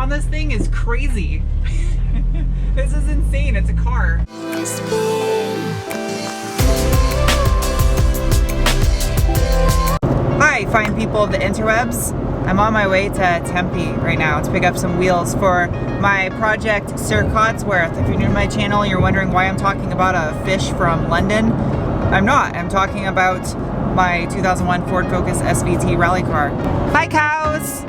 on this thing is crazy. This is insane, it's a car. Hi, fine people of the interwebs. I'm on my way to Tempe right now to pick up some wheels for my project Sir Codsworth. If you're new to my channel and you're wondering why I'm talking about a fish from London, I'm not. I'm talking about my 2001 Ford Focus SVT rally car. Hi cows!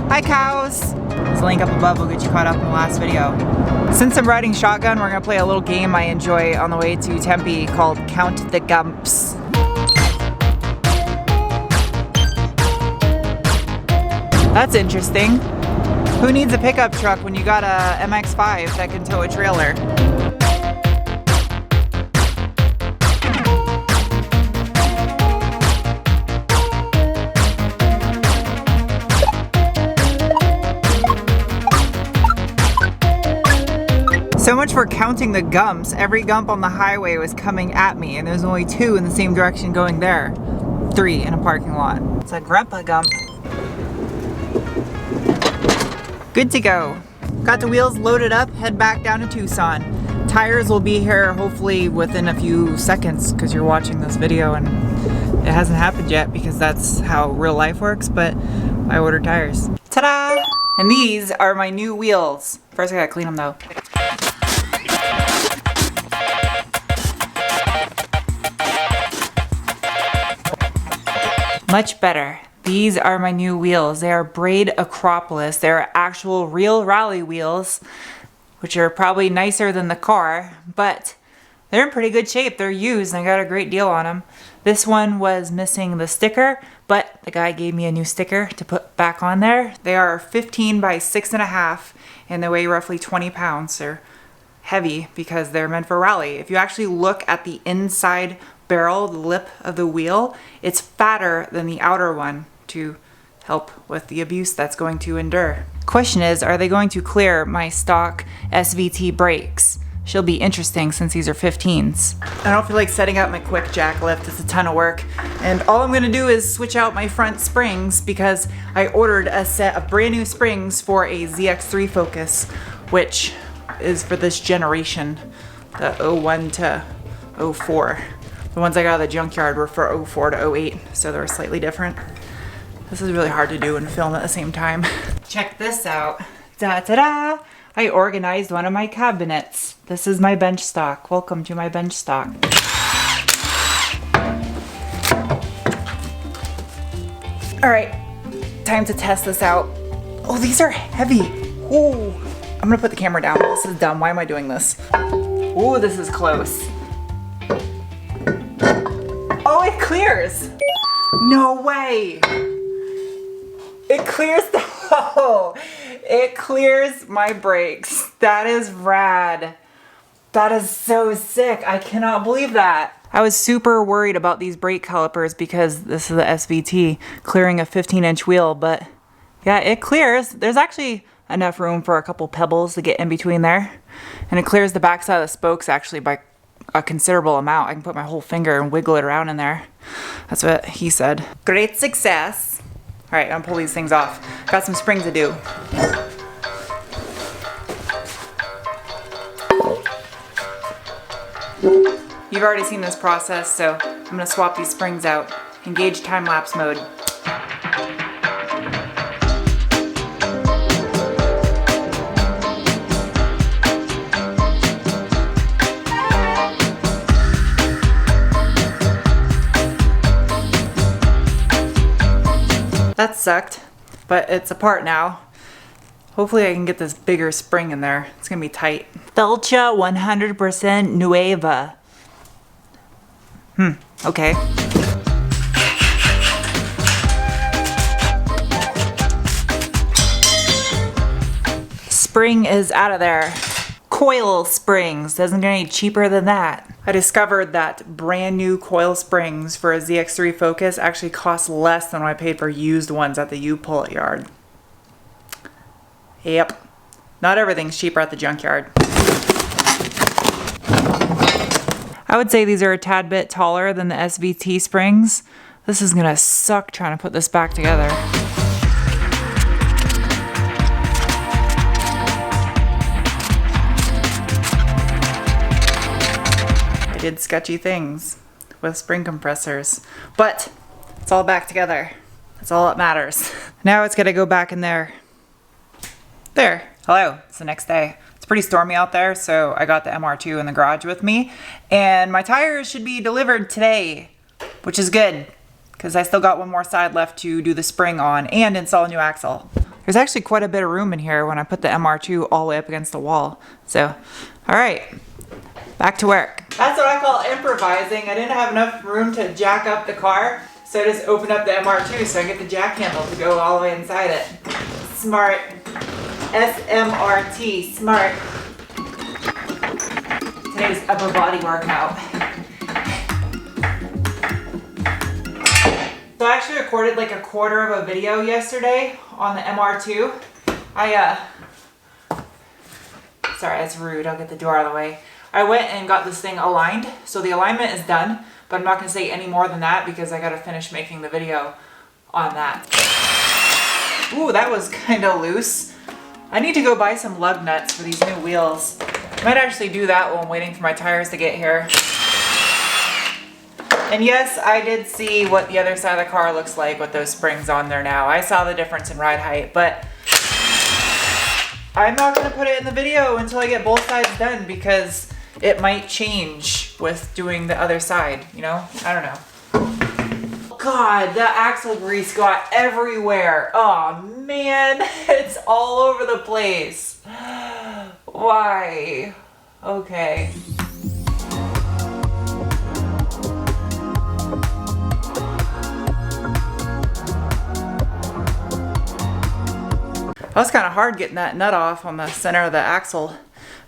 Hi cows! There's a link up above, will get you caught up in the last video. Since I'm riding shotgun, we're gonna play a little game I enjoy on the way to Tempe called Count the Gumps. That's interesting. Who needs a pickup truck when you got a MX-5 that can tow a trailer? So much for counting the gumps. Every gump on the highway was coming at me, and there's only 2 in the same direction going there. 3 in a parking lot. It's a grandpa gump. Good to go. Got the wheels loaded up, head back down to Tucson. Tires will be here hopefully within a few seconds because you're watching this video and it hasn't happened yet because that's how real life works, but I ordered tires. Ta-da! And these are my new wheels. First I gotta clean them though. Much better. These are my new wheels. They are Braid Acropolis. They're actual real rally wheels, which are probably nicer than the car, but they're in pretty good shape. They're used and I got a great deal on them. This one was missing the sticker, but the guy gave me a new sticker to put back on there. They are 15 by 6.5 and they weigh roughly 20 pounds. They're heavy because they're meant for rally. If you actually look at the inside barrel, the lip of the wheel, it's fatter than the outer one to help with the abuse that's going to endure. Question is, are they going to clear my stock SVT brakes? Should be interesting since these are 15s. I don't feel like setting up my quick jack lift. It's a ton of work. And all I'm gonna do is switch out my front springs because I ordered a set of brand new springs for a ZX3 Focus, which is for this generation, the 01 to 04. The ones I got at the junkyard were for 04 to 08, so they were slightly different. This is really hard to do and film at the same time. Check this out. Da-da-da! I organized one of my cabinets. This is my bench stock. Welcome to my bench stock. All right, time to test this out. Oh, these are heavy. Ooh. I'm gonna put the camera down. This is dumb. Why am I doing this? Ooh, this is close. Oh, it clears. No way. It clears the hole. It clears my brakes. That is rad. That is so sick. I cannot believe that. I was super worried about these brake calipers because this is the SVT clearing a 15-inch wheel, but yeah, it clears. There's actually enough room for a couple pebbles to get in between there. And it clears the backside of the spokes actually by a considerable amount. I can put my whole finger and wiggle it around in there. That's what he said. Great success. All right, I'm gonna pull these things off. Got some springs to do. You've already seen this process, so I'm gonna swap these springs out. Engage time-lapse mode. That sucked, but it's apart now. Hopefully I can get this bigger spring in there. It's gonna be tight. Felcha 100% Nueva. Okay. Spring is out of there. Coil springs, doesn't get any cheaper than that. I discovered that brand new coil springs for a ZX3 Focus actually cost less than what I paid for used ones at the U-Pull yard. Yep, not everything's cheaper at the junkyard. I would say these are a tad bit taller than the SVT springs. This is gonna suck trying to put this back together. did sketchy things with spring compressors, but it's all back together. That's all that matters. Now it's gonna go back in there. There. Hello, it's the next day. It's pretty stormy out there, so I got the MR2 in the garage with me, and my tires should be delivered today, which is good, because I still got one more side left to do the spring on and install a new axle. There's actually quite a bit of room in here when I put the MR2 all the way up against the wall. So, all right, back to work. That's what I call improvising. I didn't have enough room to jack up the car, so I just opened up the MR2 so I get the jack handle to go all the way inside it. Smart. SMRT, smart. Today's upper body workout. So I actually recorded like a quarter of a video yesterday on the MR2. Sorry, that's rude. I'll get the door out of the way. I went and got this thing aligned. So the alignment is done, but I'm not gonna say any more than that because I gotta finish making the video on that. Ooh, that was kind of loose. I need to go buy some lug nuts for these new wheels. Might actually do that while I'm waiting for my tires to get here. And yes, I did see what the other side of the car looks like with those springs on there now. I saw the difference in ride height, but I'm not gonna put it in the video until I get both sides done because it might change with doing the other side, you know? I don't know. God, the axle grease got everywhere. Oh man, it's all over the place. Why? Okay. That was kind of hard getting that nut off on the center of the axle,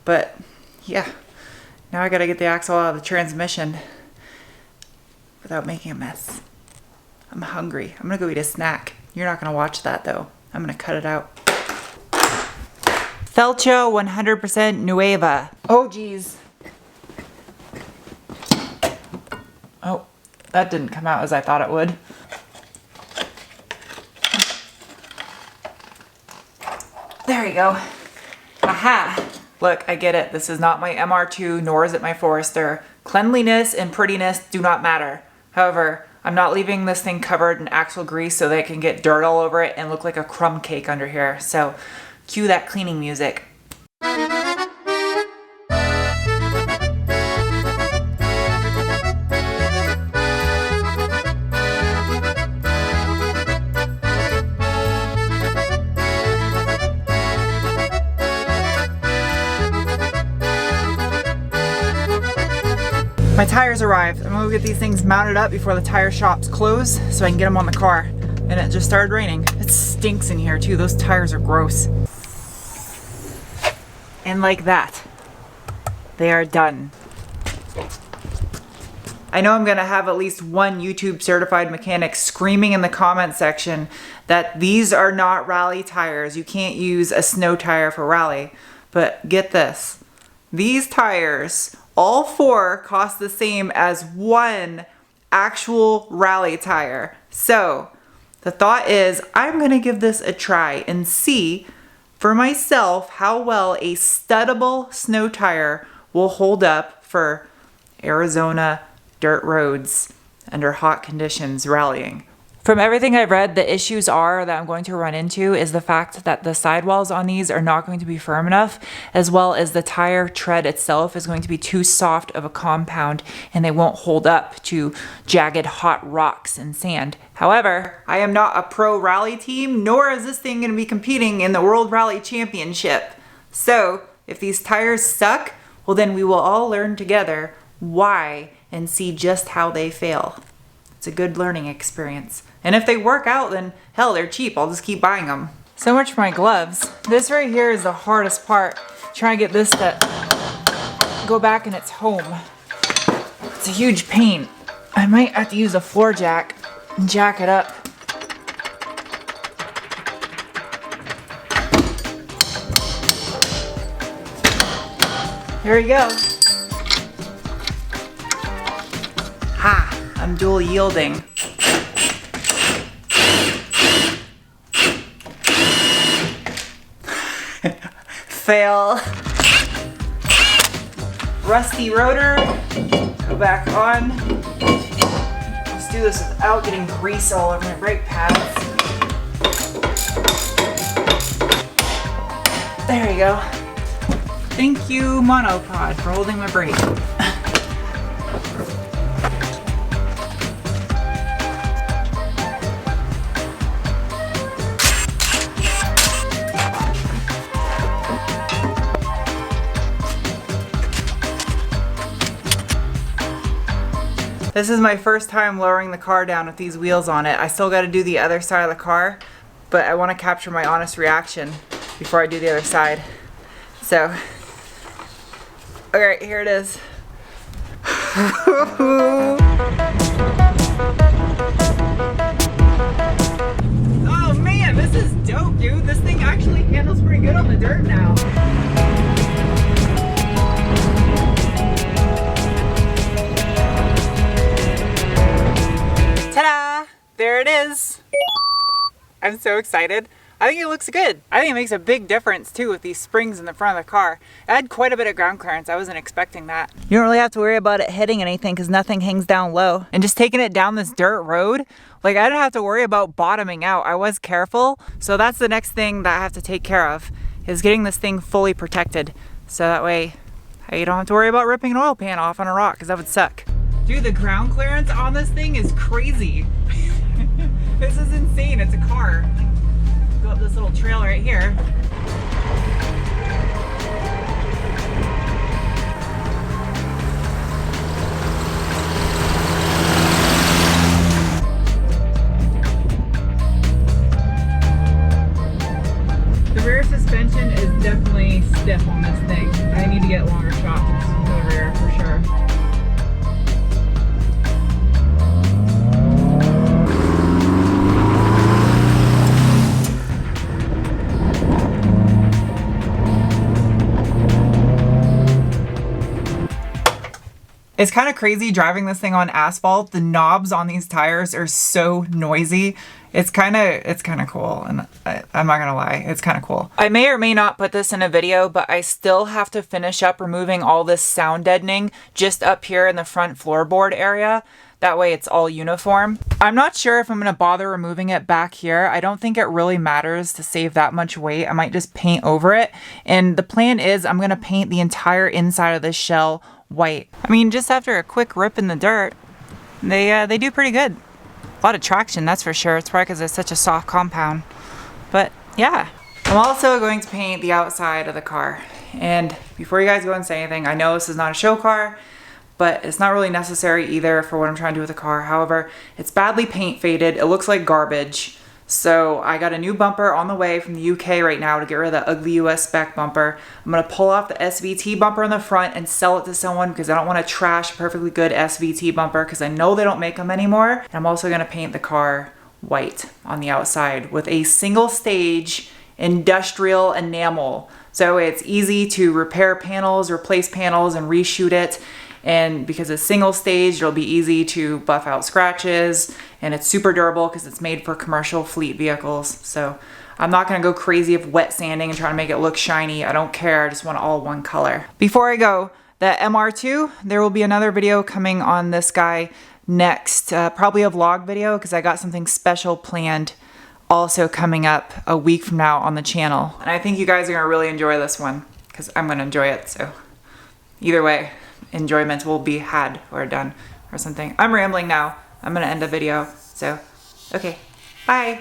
but yeah, now I gotta get the axle out of the transmission without making a mess. I'm hungry. I'm gonna go eat a snack. You're not gonna watch that though. I'm gonna cut it out. Felcho 100% Nueva. Oh geez. Oh, that didn't come out as I thought it would. There you go. Aha. Look, I get it. This is not my MR2, nor is it my Forester. Cleanliness and prettiness do not matter. However, I'm not leaving this thing covered in axle grease so that it can get dirt all over it and look like a crumb cake under here. So cue that cleaning music. My tires arrived. I'm gonna go get these things mounted up before the tire shops close so I can get them on the car. And it just started raining. It stinks in here too. Those tires are gross. And like that, they are done. I know I'm gonna have at least one YouTube certified mechanic screaming in the comment section that these are not rally tires. You can't use a snow tire for rally. But get this, these tires, all four cost the same as one actual rally tire. So the thought is I'm gonna give this a try and see for myself how well a studdable snow tire will hold up for Arizona dirt roads under hot conditions rallying. From everything I've read, the issues that I'm going to run into is the fact that the sidewalls on these are not going to be firm enough, as well as the tire tread itself is going to be too soft of a compound and they won't hold up to jagged hot rocks and sand. However, I am not a pro rally team, nor is this thing going to be competing in the World Rally Championship. So if these tires suck, well then we will all learn together why and see just how they fail. It's a good learning experience. And if they work out, then hell, they're cheap. I'll just keep buying them. So much for my gloves. This right here is the hardest part. Trying to get this to go back in its home. It's a huge pain. I might have to use a floor jack and jack it up. There we go. Ha! I'm dual yielding. Fail. rusty rotor. Go back on. Let's do this without getting grease all over my brake pads. There you go. Thank you, monopod, for holding my brake. This is my first time lowering the car down with these wheels on it. I still got to do the other side of the car, but I want to capture my honest reaction before I do the other side. So, okay, here it is. Oh man, this is dope, dude. This thing actually handles pretty good on the dirt now. Ta-da! There it is. I'm so excited. I think it looks good. I think it makes a big difference too with these springs in the front of the car. It had quite a bit of ground clearance. I wasn't expecting that. You don't really have to worry about it hitting anything because nothing hangs down low. And just taking it down this dirt road, like I didn't have to worry about bottoming out. I was careful. So that's the next thing that I have to take care of, is getting this thing fully protected. So that way you don't have to worry about ripping an oil pan off on a rock, because that would suck. Dude, the ground clearance on this thing is crazy. This is insane. It's a car. Go up this little trail right here. The rear suspension is definitely stiff on this thing. I need to get longer shocks for the rear for sure. It's kind of crazy driving this thing on asphalt. The knobs on these tires are so noisy. It's kind of cool, and I'm not gonna lie, it's kind of cool. I may or may not put this in a video, but I still have to finish up removing all this sound deadening just up here in the front floorboard area. That way it's all uniform. I'm not sure if I'm gonna bother removing it back here. I don't think it really matters to save that much weight. I might just paint over it. And the plan is I'm gonna paint the entire inside of this shell white. I mean, just after a quick rip in the dirt, they do pretty good. A lot of traction, that's for sure. It's probably because it's such a soft compound. But yeah. I'm also going to paint the outside of the car. And before you guys go and say anything, I know this is not a show car, but it's not really necessary either for what I'm trying to do with the car. However, it's badly paint faded. It looks like garbage. So I got a new bumper on the way from the UK right now to get rid of the ugly US spec bumper. I'm gonna pull off the SVT bumper in the front and sell it to someone because I don't want to trash a perfectly good SVT bumper because I know they don't make them anymore. And I'm also gonna paint the car white on the outside with a single stage industrial enamel. So it's easy to repair panels, replace panels, and reshoot it. And because it's single stage, it'll be easy to buff out scratches, and it's super durable because it's made for commercial fleet vehicles. So I'm not gonna go crazy of wet sanding and try to make it look shiny. I don't care, I just want all one color. Before I go, the MR2, there will be another video coming on this guy next, probably a vlog video because I got something special planned also coming up a week from now on the channel. And I think you guys are gonna really enjoy this one because I'm gonna enjoy it, so either way, enjoyment will be had or done or something. I'm rambling now. I'm gonna end the video. So, okay, bye.